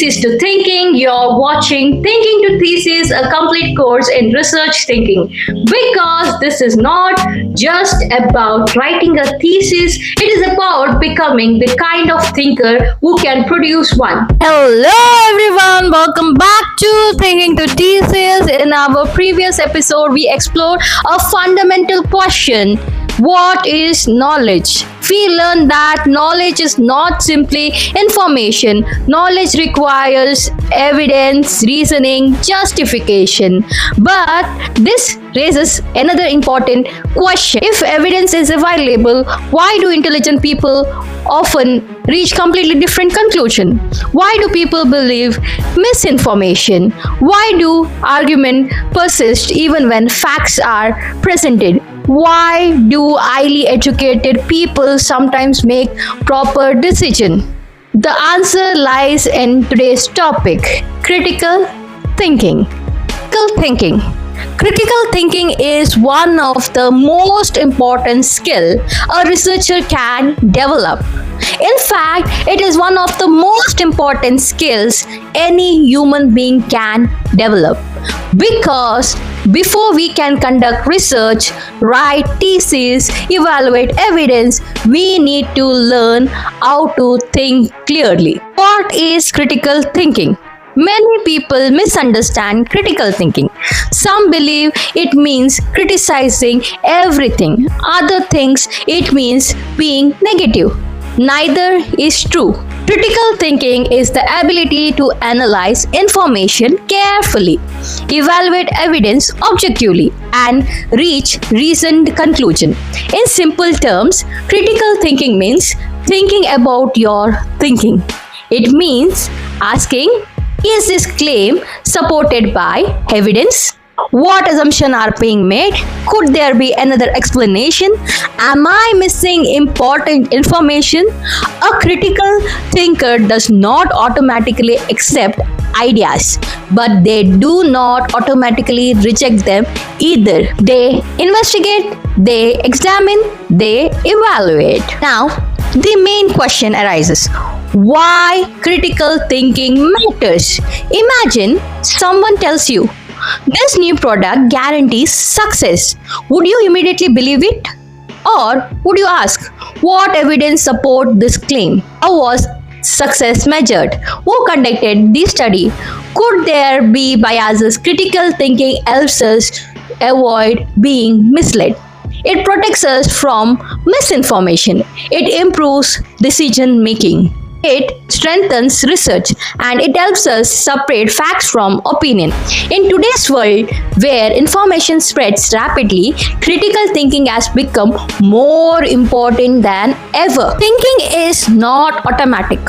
Thesis to Thinking. You're watching Thinking to Thesis, a complete course in research thinking. Because this is not just about writing a thesis, it is about becoming the kind of thinker who can produce one. Hello everyone, welcome back to Thinking to Thesis. In our previous episode, we explored a fundamental question. What is knowledge? We learned that knowledge is not simply information. Knowledge requires evidence, reasoning, justification. But this raises another important question. If evidence is available, why do intelligent people often reach completely different conclusion? Why do people believe misinformation? Why do arguments persist even when facts are presented? Why do highly educated people sometimes make proper decisions? The answer lies in today's topic: critical thinking. Critical thinking is one of the most important skills a researcher can develop. In fact, it is one of the most important skills any human being can develop. Because before we can conduct research, write theses, evaluate evidence, we need to learn how to think clearly. What is critical thinking? Many people misunderstand critical thinking. Some believe it means criticizing everything. Others think it means being negative. Neither is true. Critical thinking is the ability to analyze information carefully, evaluate evidence objectively, and reach reasoned conclusion. In simple terms, critical thinking means thinking about your thinking. It means asking, is this claim supported by evidence? What assumptions are being made? Could there be another explanation? Am I missing important information? A critical thinker does not automatically accept ideas, but they do not automatically reject them either. They investigate, they examine, they evaluate. Now, the main question arises: why critical thinking matters? Imagine someone tells you, this new product guarantees success. Would you immediately believe it? Or would you ask, what evidence support this claim? How was success measured? Who conducted this study? Could there be biases? Critical thinking helps us avoid being misled. It protects us from misinformation. It improves decision making. It strengthens research and it helps us separate facts from opinion. In today's world, where information spreads rapidly, critical thinking has become more important than ever. Thinking is not automatic.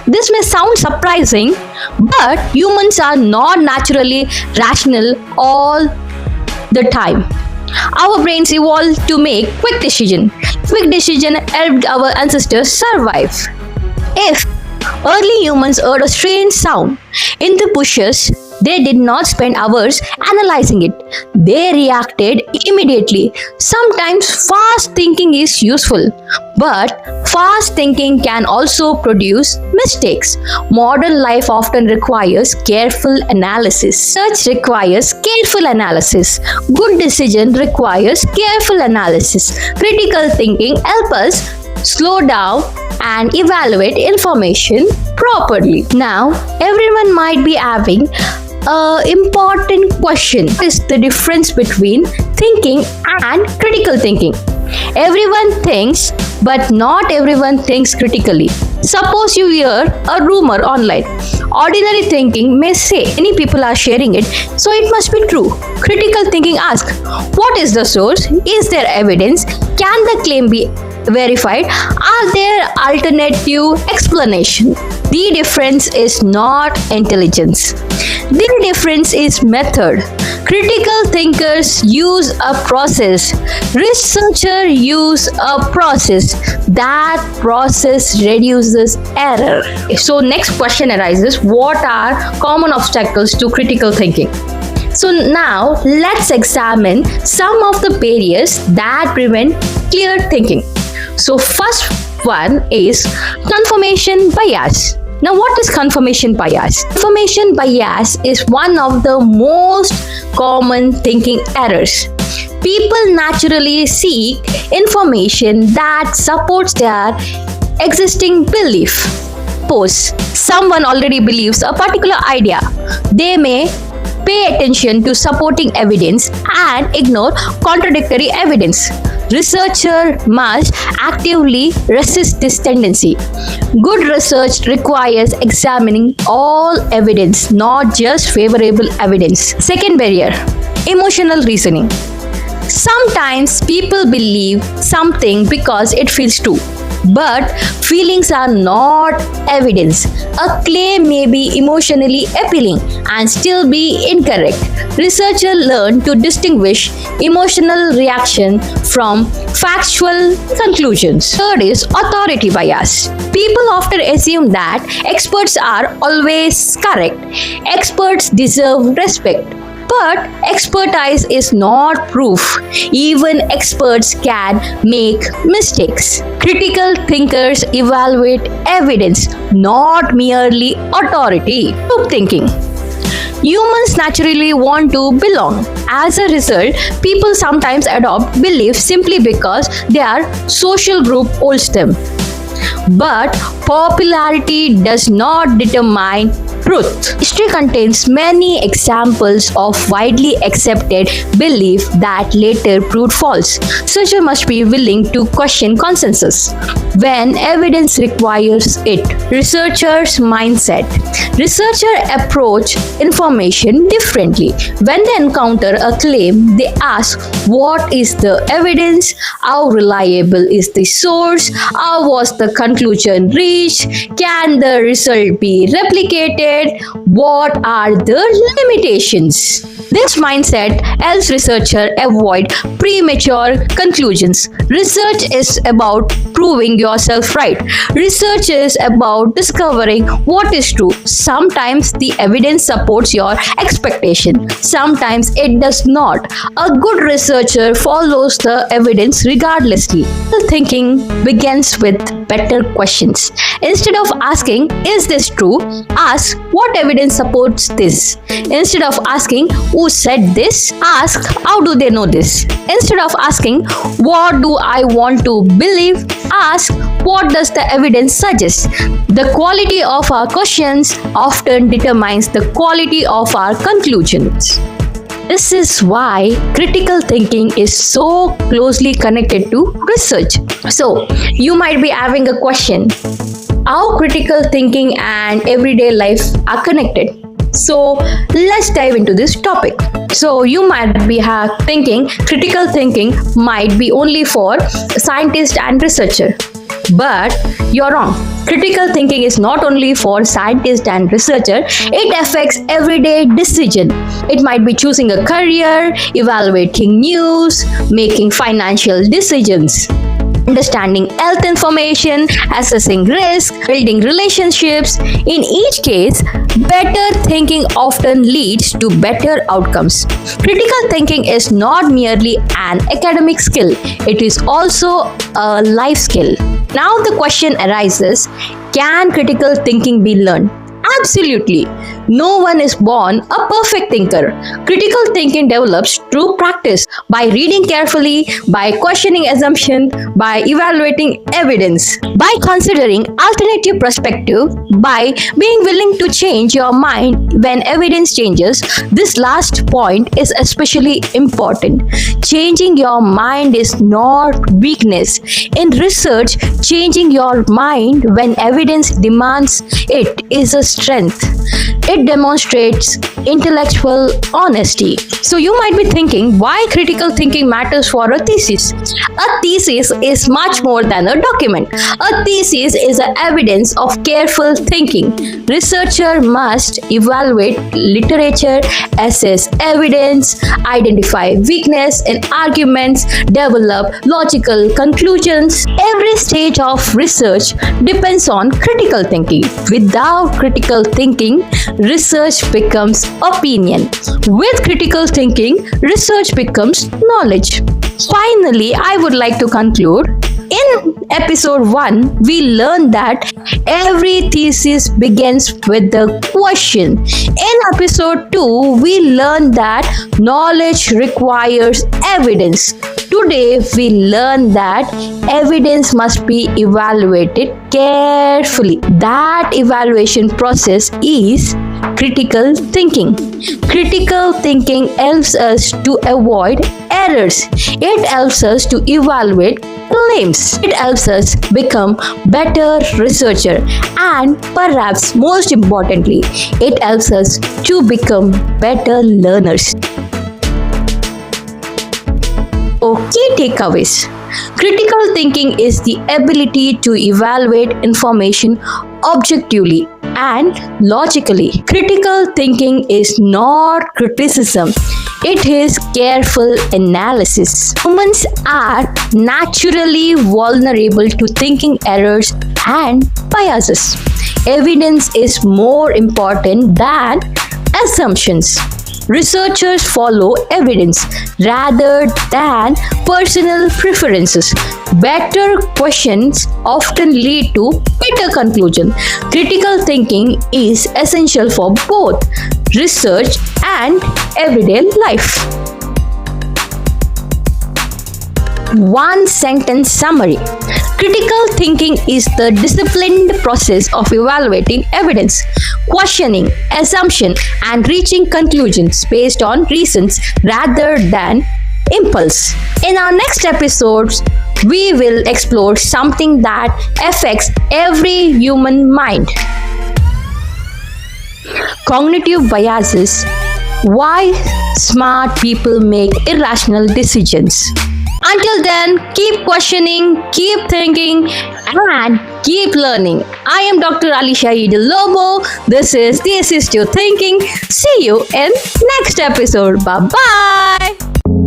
This may sound surprising, but humans are not naturally rational all the time. Our brains evolved to make quick decisions. Quick decisions helped our ancestors survive. If early humans heard a strange sound in the bushes, they did not spend hours analyzing it. They reacted immediately. Sometimes fast thinking is useful, but fast thinking can also produce mistakes. Modern life often requires careful analysis. Search requires careful analysis. Good decision requires careful analysis. Critical thinking helps us slow down and evaluate information properly. Now, everyone might be having an important question. What is the difference between thinking and critical thinking? Everyone thinks, but not everyone thinks critically. Suppose you hear a rumor online. Ordinary thinking may say many people are sharing it, so it must be true. Critical thinking asks, what is the source? Is there evidence? Can the claim be verified? Are there alternative explanations? The difference is not intelligence. The difference is method. Critical thinkers use a process. Researchers use a process. That process reduces error. So next question arises, what are common obstacles to critical thinking? So now let's examine some of the barriers that prevent clear thinking. So first one is confirmation bias. Now, what is confirmation bias? Confirmation bias is one of the most common thinking errors. People naturally seek information that supports their existing belief. Suppose someone already believes a particular idea. They may pay attention to supporting evidence and ignore contradictory evidence. Researcher must actively resist this tendency. Good research requires examining all evidence, not just favorable evidence. Second barrier, emotional reasoning. Sometimes people believe something because it feels true, but feelings are not evidence. A claim may be emotionally appealing and still be incorrect. Researchers learn to distinguish emotional reaction from factual conclusions. Third is authority bias. People often assume that experts are always correct. Experts deserve respect. But expertise is not proof. Even experts can make mistakes. Critical thinkers evaluate evidence, not merely authority. Group thinking. Humans naturally want to belong. As a result, people sometimes adopt beliefs simply because their social group holds them. But popularity does not determine truth. History contains many examples of widely accepted belief that later proved false. Researchers must be willing to question consensus when evidence requires it. Researchers' mindset. Researchers approach information differently. When they encounter a claim, they ask, what is the evidence? How reliable is the source? How was the conclusion reached? Can the result be replicated? What are the limitations? This mindset helps researchers avoid premature conclusions. Research is about proving yourself right. Research is about discovering what is true. Sometimes the evidence supports your expectation. Sometimes it does not. A good researcher follows the evidence regardlessly. Thinking begins with better questions. Instead of asking, is this true? Ask, what evidence supports this? Instead of asking, who said this? Ask, how do they know this? Instead of asking, what do I want to believe? Ask, what does the evidence suggest? The quality of our questions often determines the quality of our conclusions. This is why critical thinking is so closely connected to research. So, you might be having a question: how critical thinking and everyday life are connected? So, let's dive into this topic. So, you might be thinking critical thinking might be only for scientists and researchers. But you're wrong. Critical thinking is not only for scientists and researchers, it affects everyday decision. It might be choosing a career, evaluating news, making financial decisions, understanding health information, assessing risk, building relationships. In each case, better thinking often leads to better outcomes. Critical thinking is not merely an academic skill, it is also a life skill. Now the question arises, can critical thinking be learned? Absolutely. No one is born a perfect thinker. Critical thinking develops through practice, by reading carefully, by questioning assumptions, by evaluating evidence, by considering alternative perspective, by being willing to change your mind when evidence changes. This last point is especially important. Changing your mind is not weakness. In research, changing your mind when evidence demands it is a strength. It demonstrates intellectual honesty. So you might be thinking, why critical thinking matters for a thesis? A thesis is much more than a document. A thesis is an evidence of careful thinking. Researcher must evaluate literature, assess evidence, identify weakness in arguments, develop logical conclusions. Every stage of research depends on critical thinking. Without critical thinking, research becomes opinion. With critical thinking, research becomes knowledge. Finally, I would like to conclude, In episode 1, we learned that every thesis begins with the question. In episode 2, we learned that knowledge requires evidence. Today, we learn that evidence must be evaluated carefully. That evaluation process is critical thinking. Critical thinking helps us to avoid errors. It helps us to evaluate claims. It helps us become better researcher, and perhaps most importantly, it helps us to become better learners. Key takeaways. Critical thinking is the ability to evaluate information objectively and logically. Critical thinking is not criticism, it is careful analysis. Humans are naturally vulnerable to thinking errors and biases. Evidence is more important than assumptions. Researchers follow evidence rather than personal preferences. Better questions often lead to better conclusions. Critical thinking is essential for both research and everyday life. One sentence summary. Critical thinking is the disciplined process of evaluating evidence, questioning assumption, and reaching conclusions based on reasons rather than impulse. In our next episodes, we will explore something that affects every human mind. Cognitive biases. Why smart people make irrational decisions. Until then, keep questioning, keep thinking, and keep learning. I am Dr. Alisha Lobo. This is Thesis to Thinking. See you in next episode. Bye-bye.